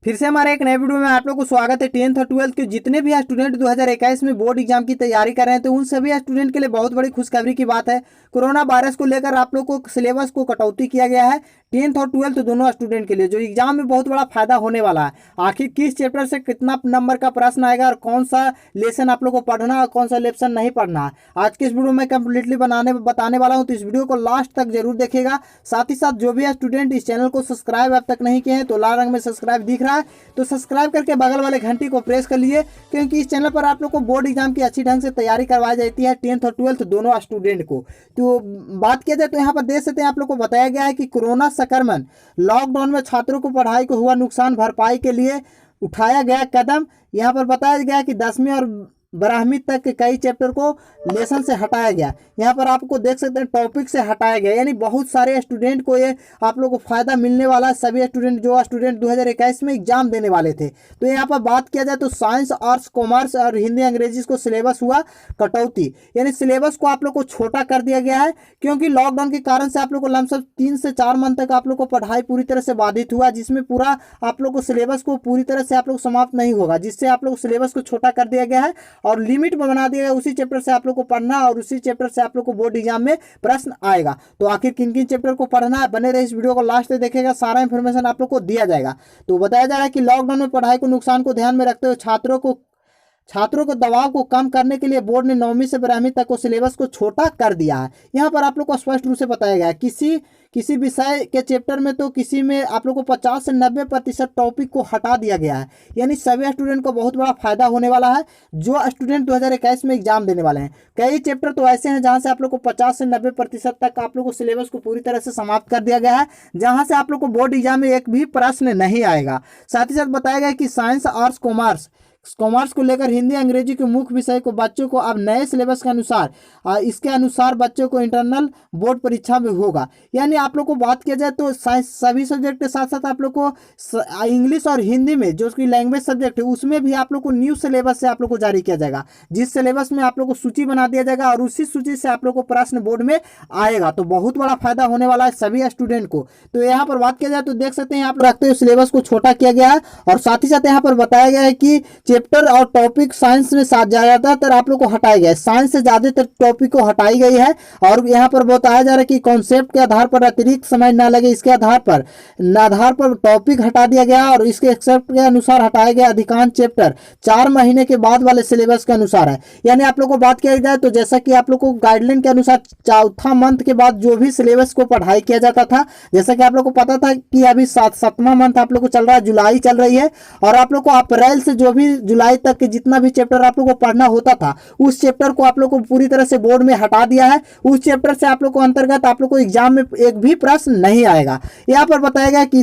फिर से हमारे एक नए वीडियो में आप लोग को स्वागत है। 10th और 12th के जितने भी स्टूडेंट 2021 में बोर्ड एग्जाम की तैयारी कर रहे हैं तो उन सभी स्टूडेंट के लिए बहुत बड़ी खुशखबरी की बात है। कोरोना वायरस को लेकर आप लोग को सिलेबस को कटौती किया गया है 10th और 12th दोनों स्टूडेंट के लिए, जो एग्जाम में बहुत बड़ा फायदा होने वाला है। आखिर किस चैप्टर से कितना नंबर का प्रश्न आएगा और कौन सा लेसन आप लोग को पढ़ना है और कौन सा लेसन नहीं पढ़ना है, आज की इस वीडियो में कंप्लीटली बताने वाला हूं। तो इस वीडियो को लास्ट तक जरूर देखिएगा। साथ ही साथ जो भी स्टूडेंट इस चैनल को सब्सक्राइब अब तक नहीं किए हैं तो लाल रंग में सब्सक्राइब दिख रहा है, तो सब्सक्राइब करके बगल वाले घंटी को प्रेस कर लिए, क्योंकि इस चैनल पर आप लोग को बोर्ड एग्जाम की अच्छी ढंग से तैयारी करवाई जाती है 10th और 12th दोनों स्टूडेंट को। तो बात किया जाए तो यहाँ पर देख सकते हैं आप लोग को बताया गया है कि कोरोना संक्रमण लॉकडाउन में छात्रों को पढ़ाई को हुआ नुकसान भरपाई के लिए उठाया गया कदम। यहाँ पर बताया गया कि 10वीं और 12वीं तक के कई चैप्टर को लेसन से हटाया गया। यहाँ पर आपको देख सकते हैं टॉपिक से हटाया गया, यानी बहुत सारे स्टूडेंट को ये आप लोग को फायदा मिलने वाला है। सभी स्टूडेंट जो स्टूडेंट 2021 में एग्जाम देने वाले थे, तो यहाँ पर बात किया जाए तो साइंस, आर्ट्स, कॉमर्स और हिंदी अंग्रेजी को सिलेबस हुआ कटौती, यानी सिलेबस को आप लोग को छोटा कर दिया गया है, क्योंकि लॉकडाउन के कारण से आप लोग को लमसम 3 से 4 मंथ तक आप लोग को पढ़ाई पूरी तरह से बाधित हुआ, जिसमें पूरा आप लोग को सिलेबस को पूरी तरह से आप लोग समाप्त नहीं होगा, जिससे आप लोग सिलेबस को छोटा कर दिया गया है और लिमिट बना दिया गया। उसी चैप्टर से आप लोग को पढ़ना और उसी चैप्टर से आप लोग को बोर्ड एग्जाम में प्रश्न आएगा। तो आखिर किन किन चैप्टर को पढ़ना है, बने रहे इस वीडियो को लास्ट तक देखेगा, सारा इंफॉर्मेशन आप लोग को दिया जाएगा। तो बताया जा रहा है कि लॉकडाउन में पढ़ाई को नुकसान को ध्यान में रखते हुए छात्रों को दबाव को कम करने के लिए बोर्ड ने 9वीं से 12वीं तक को सिलेबस को छोटा कर दिया है। यहाँ पर आप लोग को स्पष्ट रूप से बताया गया है किसी विषय के चैप्टर में तो किसी में आप लोग को 50 से 90% टॉपिक को हटा दिया गया है, यानी सभी स्टूडेंट को बहुत बड़ा फायदा होने वाला है जो स्टूडेंट 2021 में एग्जाम देने वाले हैं। कई चैप्टर तो ऐसे हैं जहां से आप लोग को 50 से 90% तक आप लोग को सिलेबस को पूरी तरह से समाप्त कर दिया गया है, जहां से आप लोग को बोर्ड एग्जाम में एक भी प्रश्न नहीं आएगा। साथ ही साथ बताया गया कि साइंस, आर्ट्स, कॉमर्स को लेकर हिंदी अंग्रेजी के मुख्य विषय को बच्चों को अब नए सिलेबस के अनुसार इसके अनुसार बच्चों को इंटरनल बोर्ड परीक्षा में होगा। यानी आप लोग को बात किया जाए तो सभी सब्जेक्ट के साथ साथ आप लोग को इंग्लिश और हिंदी में जो कि लैंग्वेज सब्जेक्ट है उसमें भी आप लोग को न्यू सिलेबस से आप लोग को जारी किया जाएगा, जिस सिलेबस में आप लोग को सूची बना दिया जाएगा और उसी सूची से आप लोग को प्रश्न बोर्ड में आएगा। तो बहुत बड़ा फायदा होने वाला है सभी स्टूडेंट को। तो यहाँ पर बात किया जाए तो देख सकते हैं आप रखते हुए सिलेबस को छोटा किया गया है और साथ ही साथ यहाँ पर बताया गया है कि चैप्टर और टॉपिक साइंस में ज्यादातर आप लोग को हटाया गया है, साइंस से ज्यादातर टॉपिक को हटाई गई है। और यहाँ पर बताया जा रहा है कि कॉन्सेप्ट के आधार पर अतिरिक्त समय न लगे, इसके आधार पर टॉपिक हटा दिया गया और इसके एक्सेप्ट के अनुसार हटाया गया अधिकांश चैप्टर 4 महीने के बाद वाले सिलेबस के अनुसार है। यानी आप लोग को बात किया जाए तो जैसा कि आप लोग को गाइडलाइन के अनुसार चौथा मंथ के बाद जो भी सिलेबस को पढ़ाई किया जाता था, जैसा कि आप लोग को पता था कि अभी 7वां मंथ आप लोग को चल रहा है, जुलाई चल रही है, और आप लोग को अप्रैल से जो भी जुलाई तक के जितना भी चैप्टर आप लोग को पढ़ना होता था उस चैप्टर को आप लोग को पूरी तरह से बोर्ड में हटा दिया है। उस चैप्टर से आप लोग को अंतर्गत आप लोग को एग्जाम में एक भी प्रश्न नहीं आएगा। यहाँ पर बताया गया कि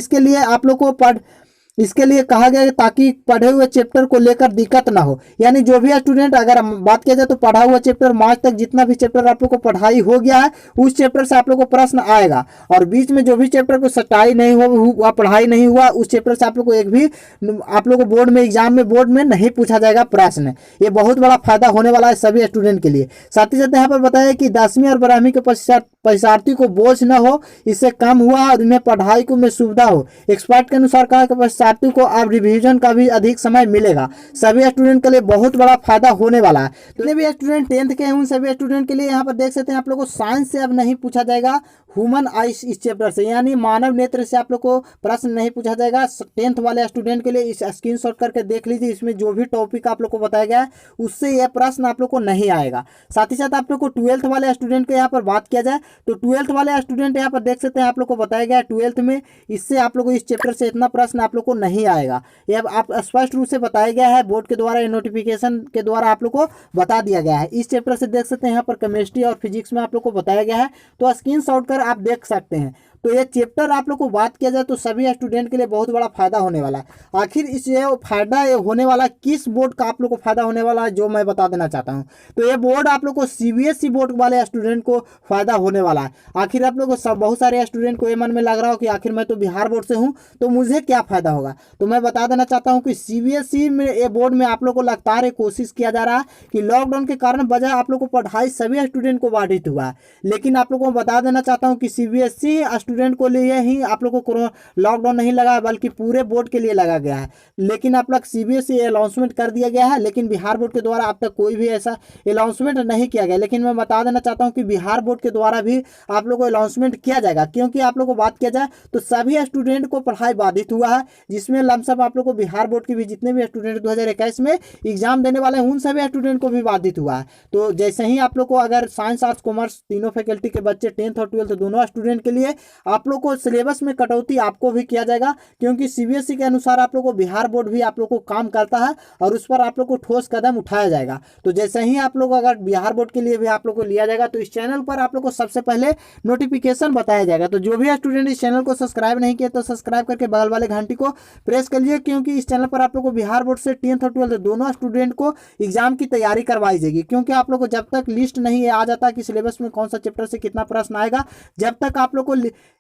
इसके लिए कहा गया ताकि पढ़े हुए चैप्टर को लेकर दिक्कत ना हो। यानी जो भी स्टूडेंट, अगर बात किया जाए तो पढ़ा हुआ चैप्टर मार्च तक जितना भी चैप्टर आप लोग को पढ़ाई हो गया है उस चैप्टर से आप लोग को प्रश्न आएगा, और बीच में जो भी चैप्टर को सटाई नहीं हुआ, पढ़ाई नहीं हुआ, उस चैप्टर से आप लोग को एक भी आप लोग को बोर्ड में नहीं पूछा जाएगा प्रश्न। ये बहुत बड़ा फायदा होने वाला है सभी स्टूडेंट के लिए। साथ ही साथ यहाँ पर बताया कि 10वीं और 12वीं के परीक्षार्थी को बोझ न हो, इससे कम हुआ और उन्हें पढ़ाई को में सुविधा हो। एक्सपर्ट के अनुसार कहा कि परीक्षार्थी को अब रिवीजन का भी अधिक समय मिलेगा। सभी स्टूडेंट के लिए बहुत बड़ा फायदा होने वाला है। तो भी स्टूडेंट 10th के हैं उन सभी स्टूडेंट के लिए यहाँ पर देख सकते हैं आप लोग को साइंस से अब नहीं पूछा जाएगा ह्यूमन आइस इस चैप्टर से, यानी मानव नेत्र से आप लोग को प्रश्न नहीं पूछा जाएगा। 10th वाले स्टूडेंट के लिए इस स्क्रीनशॉट करके देख लीजिए, इसमें जो भी टॉपिक आप लोग को बताया गया है उससे यह प्रश्न आप लोग को नहीं आएगा। साथ ही साथ आप लोग को 12th वाले स्टूडेंट के यहाँ पर बात किया जाए तो 12th वाले स्टूडेंट यहाँ पर देख सकते हैं आप लोग को बताया गया है 12th में इससे आप लोग को इस चैप्टर से इतना प्रश्न आप लोग को नहीं आएगा। यह आप स्पष्ट रूप से बताया गया है बोर्ड के द्वारा, नोटिफिकेशन के द्वारा आप लोग को बता दिया गया है। इस चैप्टर से देख सकते हैं यहाँ पर केमिस्ट्री और फिजिक्स में आप लोग को बताया गया है, तो स्क्रीनशॉट कर आप देख सकते हैं। तो ये चैप्टर आप लोग को बात किया जाए तो सभी स्टूडेंट के लिए बहुत बड़ा फायदा होने वाला है। आखिर इस ये फायदा होने वाला किस बोर्ड का आप लोग को फायदा होने वाला है जो मैं बता देना चाहता हूँ। तो ये बोर्ड आप लोग को सीबीएसई बोर्ड वाले स्टूडेंट को फायदा होने वाला है। आखिर आप लोग को बहुत सारे स्टूडेंट को ये मन में लग रहा हो कि आखिर मैं तो बिहार बोर्ड से हूँ तो मुझे क्या फायदा होगा, तो मैं बता देना चाहता हूँ कि सीबीएसई में ये बोर्ड में आप लोग को लगातार कोशिश किया जा रहा है कि लॉकडाउन के कारण वजह आप लोग को पढ़ाई सभी स्टूडेंट को बाधित हुआ है, लेकिन आप लोगों को बता देना चाहता हूँ कि सीबीएसई स्टूडेंट को लिए ही आप लोग को लॉकडाउन नहीं लगा, बल्कि पूरे बोर्ड के लिए लगा गया है। लेकिन आप लोग सीबीएसई अनाउंसमेंट कर दिया गया है, लेकिन बिहार बोर्ड के द्वारा अब तक कोई भी ऐसा अनाउंसमेंट नहीं किया गया। लेकिन मैं बता देना चाहता हूँ कि बिहार बोर्ड के द्वारा भी आप लोग को अनाउंसमेंट किया जाएगा, क्योंकि आप लोग को बात किया जाए तो सभी स्टूडेंट को पढ़ाई बाधित हुआ है, जिसमें लमसम आप लोग को बिहार बोर्ड के भी जितने भी स्टूडेंट 2021 में एग्जाम देने वाले हैं उन सभी स्टूडेंट को भी बाधित हुआ है। तो जैसे ही आप लोग को अगर साइंस आर्ट्स कॉमर्स तीनों फैकल्टी के बच्चे 10th और 12th दोनों स्टूडेंट के लिए आप लोग को सिलेबस में कटौती आपको भी किया जाएगा, क्योंकि सीबीएसई के अनुसार आप लोग को बिहार बोर्ड भी आप लोग को काम करता है और उस पर आप लोग को ठोस कदम उठाया जाएगा। तो जैसे ही आप लोग अगर बिहार बोर्ड के लिए भी आप लोग को लिया जाएगा तो इस चैनल पर आप लोग को सबसे पहले नोटिफिकेशन बताया जाएगा। तो जो भी स्टूडेंट इस चैनल को सब्सक्राइब नहीं किया तो सब्सक्राइब करके बगल वाले घंटी को प्रेस कर लीजिए, क्योंकि इस चैनल पर आप लोग को बिहार बोर्ड से 10th और 12th दोनों स्टूडेंट को एग्जाम की तैयारी करवाई जाएगी। क्योंकि आप लोग को जब तक लिस्ट नहीं आ जाता कि सिलेबस में कौन सा चैप्टर से कितना प्रश्न आएगा, जब तक आप लोग को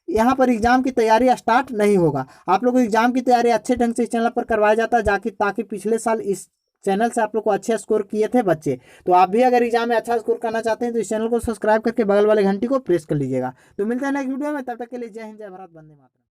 यहाँ पर एग्जाम की तैयारी स्टार्ट नहीं होगा। आप लोग को एग्जाम की तैयारी अच्छे ढंग से इस चैनल पर करवाया जाता है, ताकि पिछले साल इस चैनल से आप लोग को अच्छे स्कोर किए थे बच्चे। तो आप भी अगर एग्जाम में अच्छा स्कोर करना चाहते हैं तो इस चैनल को सब्सक्राइब करके बगल वाले घंटी को प्रेस कर लीजिएगा। तो मिलते हैं नेक्स्ट वीडियो में, तब तक के लिए जय हिंद, जय भारत, वंदे मातरम।